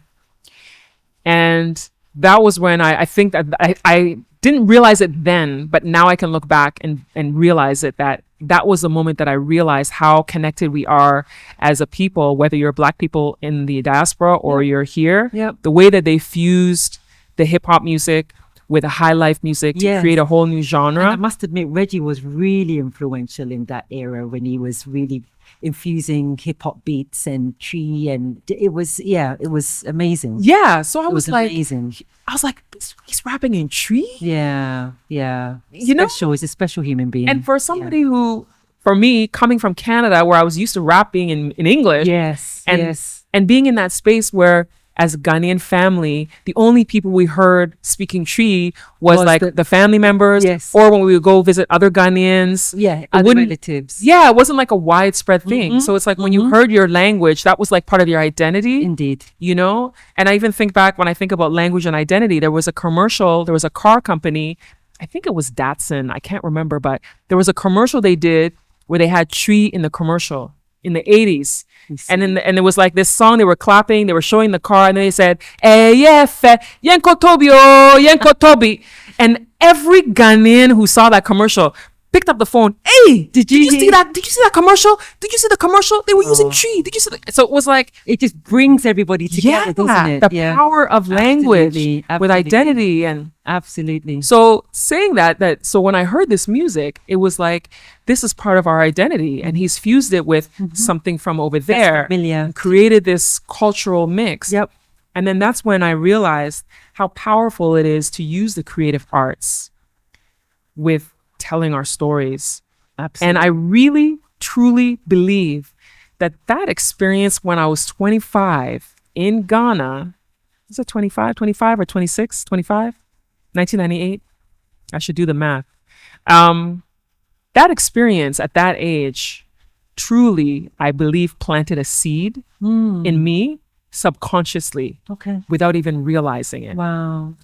Speaker 2: And that was when I think that I didn't realize it then, but now I can look back and realize it, that was the moment that I realized how connected we are as a people, whether you're Black people in the diaspora or you're here.
Speaker 1: Yep.
Speaker 2: The way that they fused the hip hop music with a high life music to create a whole new genre.
Speaker 1: And I must admit, Reggie was really influential in that era when he was really infusing hip hop beats and tree, and it was amazing.
Speaker 2: Yeah, so I was like,
Speaker 1: amazing.
Speaker 2: I was like, he's rapping in tree.
Speaker 1: Yeah. He's a special human being.
Speaker 2: And for somebody who, for me, coming from Canada, where I was used to rapping in English,
Speaker 1: yes,
Speaker 2: and being in that space where as a Ghanaian family, the only people we heard speaking Tree was like the family members,
Speaker 1: Yes.
Speaker 2: or when we would go visit other Ghanaians.
Speaker 1: Yeah,
Speaker 2: It
Speaker 1: other
Speaker 2: wouldn't-
Speaker 1: relatives.
Speaker 2: Yeah, it wasn't like a widespread thing. So it's like when you heard your language, that was like part of your identity.
Speaker 1: Indeed.
Speaker 2: You know, and I even think back when I think about language and identity, there was a commercial, there was a car company, I think it was Datsun, I can't remember, but there was a commercial they did where they had Tree in the commercial in the 80s. And it was like this song, they were clapping, they were showing the car, and they said, AF, Yenko Tobi, oh, Yenko Tobi. And every Ghanaian who saw that commercial picked up the phone. Hey, did you see that? Did you see that commercial? Did you see the commercial? They were using Tree. Did you see that? So it was like,
Speaker 1: it just brings everybody together, doesn't it?
Speaker 2: The power of language with identity. And
Speaker 1: absolutely.
Speaker 2: so saying that so when I heard this music, it was like, this is part of our identity. And he's fused it with something from over there and created this cultural mix.
Speaker 1: Yep.
Speaker 2: And then that's when I realized how powerful it is to use the creative arts with telling our stories.
Speaker 1: Absolutely.
Speaker 2: And I really, truly believe that experience when I was 25 in Ghana, is it 25 or 26, 25? 1998? I should do the math. That experience at that age truly, I believe, planted a seed in me subconsciously, without even realizing it.
Speaker 1: Wow.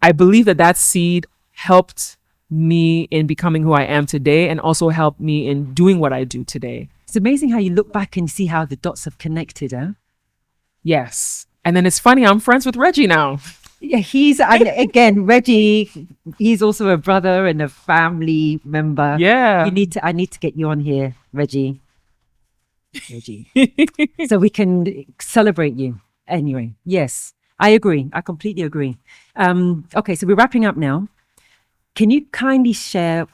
Speaker 2: I believe that seed helped me in becoming who I am today, and also helped me in doing what I do today.
Speaker 1: It's amazing how you look back and see how the dots have connected, huh?
Speaker 2: Yes. And then it's funny, I'm friends with Reggie now.
Speaker 1: Yeah, again, Reggie, he's also a brother and a family member.
Speaker 2: Yeah.
Speaker 1: I need to get you on here, Reggie. So we can celebrate you. Anyway, yes, I agree. I completely agree. Okay, so we're wrapping up now. Can you kindly share,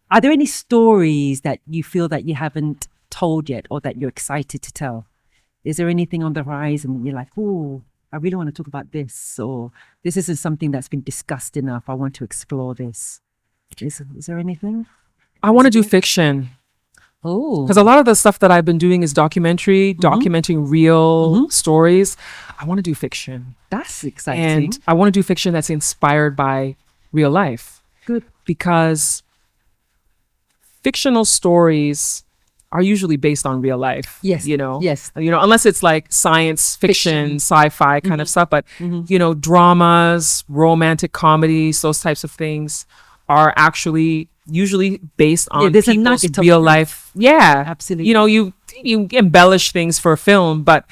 Speaker 1: are there any stories that you feel that you haven't told yet or that you're excited to tell? Is there anything on the horizon you're like, oh, I really want to talk about this, or this isn't something that's been discussed enough, I want to explore this? Is there anything?
Speaker 2: I want to do fiction.
Speaker 1: Oh.
Speaker 2: Because a lot of the stuff that I've been doing is documenting real stories. I want to do fiction.
Speaker 1: That's exciting.
Speaker 2: And I want to do fiction that's inspired by real life.
Speaker 1: Good.
Speaker 2: Because fictional stories are usually based on real life.
Speaker 1: Yes. Yes.
Speaker 2: Unless it's like science fiction. Sci-fi kind of stuff. But, dramas, romantic comedies, those types of things are actually usually based on people's real life. Yeah. Absolutely. You embellish things for a film, but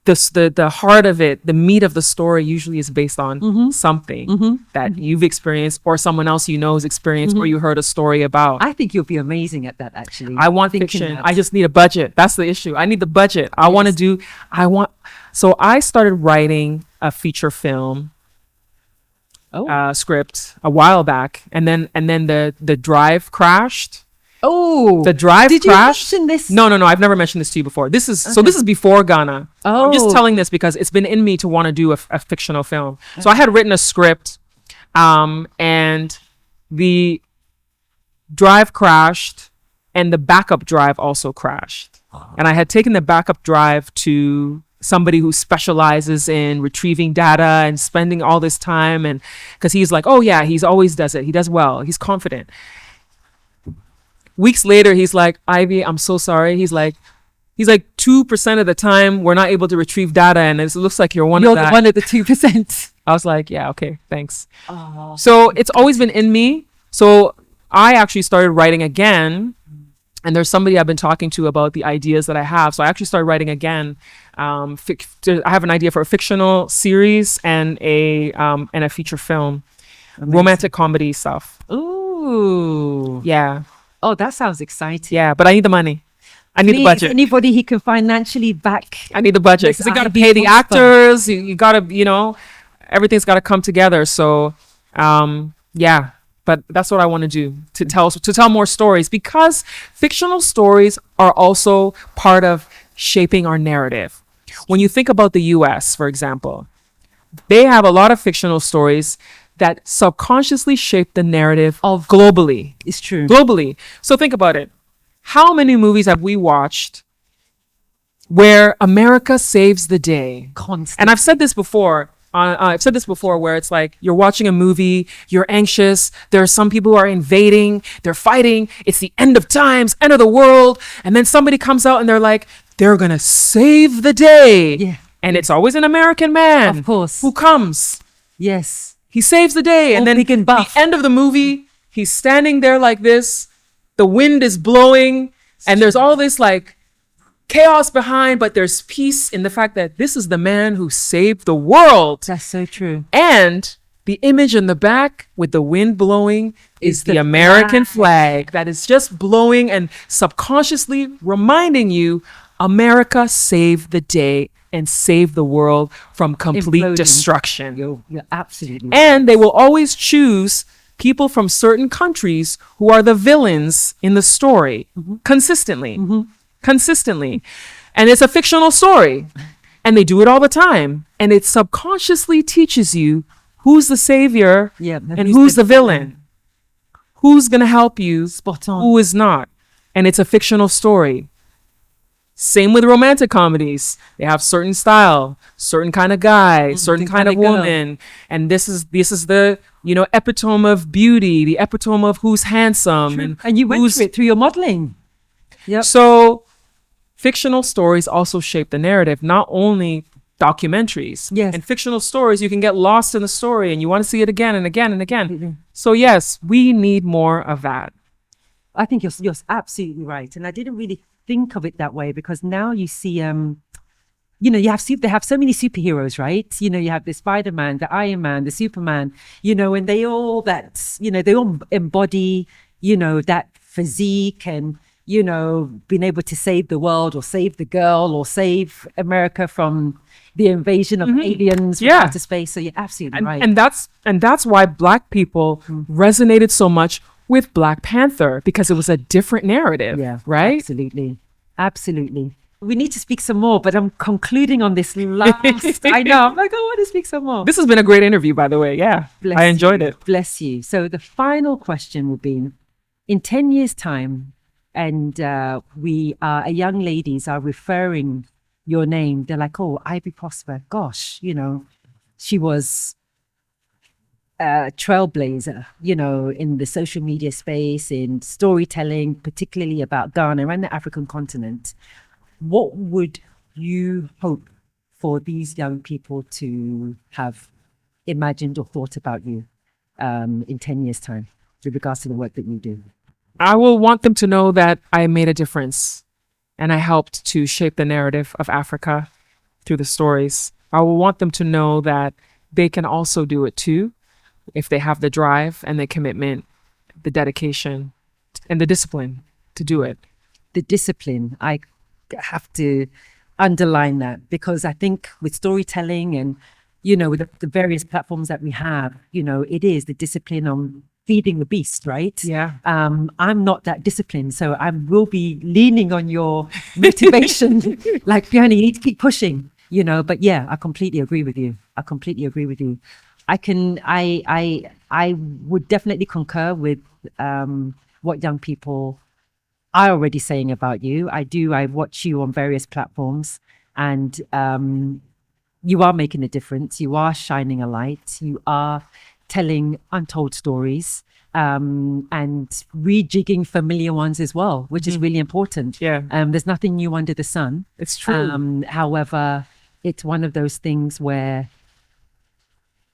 Speaker 2: the heart of it, the meat of the story usually is based on something that you've experienced or someone else has experienced or you heard a story about.
Speaker 1: I think you'll be amazing at that, actually.
Speaker 2: I want fiction. I just need a budget. That's the issue. I need the budget. So I started writing a feature film script a while back, and then the drive crashed.
Speaker 1: Oh,
Speaker 2: the drive crashed.
Speaker 1: Did you mention this?
Speaker 2: No. I've never mentioned this to you before. This is before Ghana.
Speaker 1: Oh,
Speaker 2: I'm just telling this because it's been in me to want to do a fictional film. So I had written a script, and the drive crashed, and the backup drive also crashed. And I had taken the backup drive to somebody who specializes in retrieving data and spending all this time, and because he's like, oh yeah, he's always does it. He does well. He's confident. Weeks later, he's like, Ivy, I'm so sorry. He's like 2% of the time we're not able to retrieve data, and it looks like you're one of the
Speaker 1: 2%.
Speaker 2: I was like, yeah, okay, thanks. So it's always been in me. So I actually started writing again, and there's somebody I've been talking to about the ideas that I have. So I actually started writing again. I have an idea for a fictional series and a feature film. Amazing. Romantic comedy stuff.
Speaker 1: Ooh.
Speaker 2: Yeah.
Speaker 1: Oh, that sounds exciting.
Speaker 2: Yeah, but I need the money. I need the budget.
Speaker 1: Anybody he can financially back.
Speaker 2: I need the budget because you got to pay the actors. You got to, everything's got to come together. So, yeah, but that's what I want to do, to tell more stories, because fictional stories are also part of shaping our narrative. When you think about the US, for example, they have a lot of fictional stories that subconsciously shape the narrative of globally.
Speaker 1: It's true.
Speaker 2: Globally. So think about it. How many movies have we watched where America saves the day.
Speaker 1: Constant.
Speaker 2: And I've said this before. I've said this before, where it's like you're watching a movie, you're anxious. There are some people who are invading, they're fighting. It's the end of times, end of the world. And then somebody comes out and they're like, they're going to save the day.
Speaker 1: Yeah.
Speaker 2: And it's always an American man,
Speaker 1: Of course.
Speaker 2: who comes.
Speaker 1: Yes.
Speaker 2: He saves the day. And
Speaker 1: All
Speaker 2: then
Speaker 1: big and buff.
Speaker 2: the end of the movie, he's standing there like this. The wind is blowing. And there's all this like chaos behind, but there's peace in the fact that this is the man who saved the world.
Speaker 1: That's so true.
Speaker 2: And the image in the back with the wind blowing is the American flag that is just blowing and subconsciously reminding you America saved the day and saved the world from complete
Speaker 1: Imploding.
Speaker 2: destruction.
Speaker 1: You're absolutely right.
Speaker 2: And they will always choose people from certain countries who are the villains in the story consistently. And it's a fictional story. And they do it all the time. And it subconsciously teaches you who's the savior and who's the villain. Who's going to help you,
Speaker 1: Spot on.
Speaker 2: who is not. And it's a fictional story. Same with romantic comedies. They have certain style, certain kind of guy, certain kind of
Speaker 1: girl.
Speaker 2: woman. And this is the, epitome of beauty, the epitome of who's handsome.
Speaker 1: And you went
Speaker 2: who's,
Speaker 1: through it through your modeling. Yep.
Speaker 2: So fictional stories also shape the narrative, not only documentaries.
Speaker 1: Yes.
Speaker 2: In fictional stories, you can get lost in the story and you want to see it again and again and again.
Speaker 1: Absolutely.
Speaker 2: So yes, we need more of that.
Speaker 1: I think you're absolutely right. And I didn't really think of it that way, because now you see, they have so many superheroes, right? You have the Spider-Man, the Iron Man, the Superman, and they all embody, that physique and, being able to save the world or save the girl or save America from the invasion of aliens from outer space. So you're absolutely right.
Speaker 2: And that's why Black people resonated so much with Black Panther, because it was a different narrative.
Speaker 1: Yeah,
Speaker 2: right?
Speaker 1: Absolutely. We need to speak some more, but I'm concluding on this last. I know. I'm like, I want to speak some more.
Speaker 2: This has been a great interview, by the way. Yeah, I enjoyed it.
Speaker 1: Bless you. So the final question will be, in 10 years' time, and we are young ladies are referring your name. They're like, oh, Ivy Prosper. Gosh, she was a trailblazer, in the social media space, in storytelling, particularly about Ghana and the African continent. What would you hope for these young people to have imagined or thought about you in 10 years' time with regards to the work that you do?
Speaker 2: I will want them to know that I made a difference and I helped to shape the narrative of Africa through the stories. I will want them to know that they can also do it too, if they have the drive and the commitment, the dedication, and the discipline to do it.
Speaker 1: The discipline, I have to underline that, because I think with storytelling and, with the various platforms that we have, it is the discipline on feeding the beast, right?
Speaker 2: Yeah.
Speaker 1: I'm not that disciplined, so I will be leaning on your motivation. Like, Fiona, you need to keep pushing, but yeah, I completely agree with you. I would definitely concur with what young people are already saying about you. I watch you on various platforms, and you are making a difference. You are shining a light. You are telling untold stories, and rejigging familiar ones as well, which is really important.
Speaker 2: Yeah.
Speaker 1: There's nothing new under the sun.
Speaker 2: It's true.
Speaker 1: However, it's one of those things where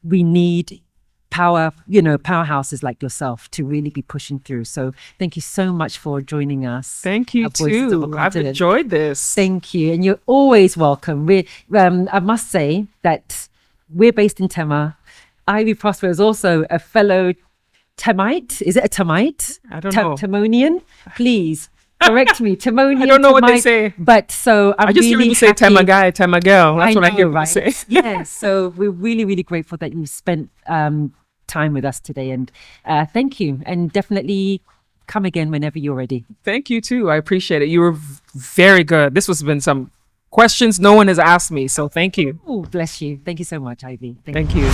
Speaker 1: we need powerhouses like yourself to really be pushing through. So thank you so much for joining us.
Speaker 2: Thank you too. I've enjoyed this.
Speaker 1: Thank you. And you're always welcome. I must say that we're based in Tema. Ivy Prosper is also a fellow Temite. Is it a Temite?
Speaker 2: I don't know.
Speaker 1: Temonian? Please correct me. Temonian.
Speaker 2: I don't know
Speaker 1: Temite.
Speaker 2: what they say.
Speaker 1: But so I
Speaker 2: just hear people say Tema guy, Tema girl. That's what I hear people say.
Speaker 1: Yes. So we're really, really grateful that you spent time with us today. And thank you. And definitely come again whenever you're ready.
Speaker 2: Thank you too. I appreciate it. You were very good. This has been some questions no one has asked me. So thank you.
Speaker 1: Oh, bless you. Thank you so much, Ivy.
Speaker 2: Thank you.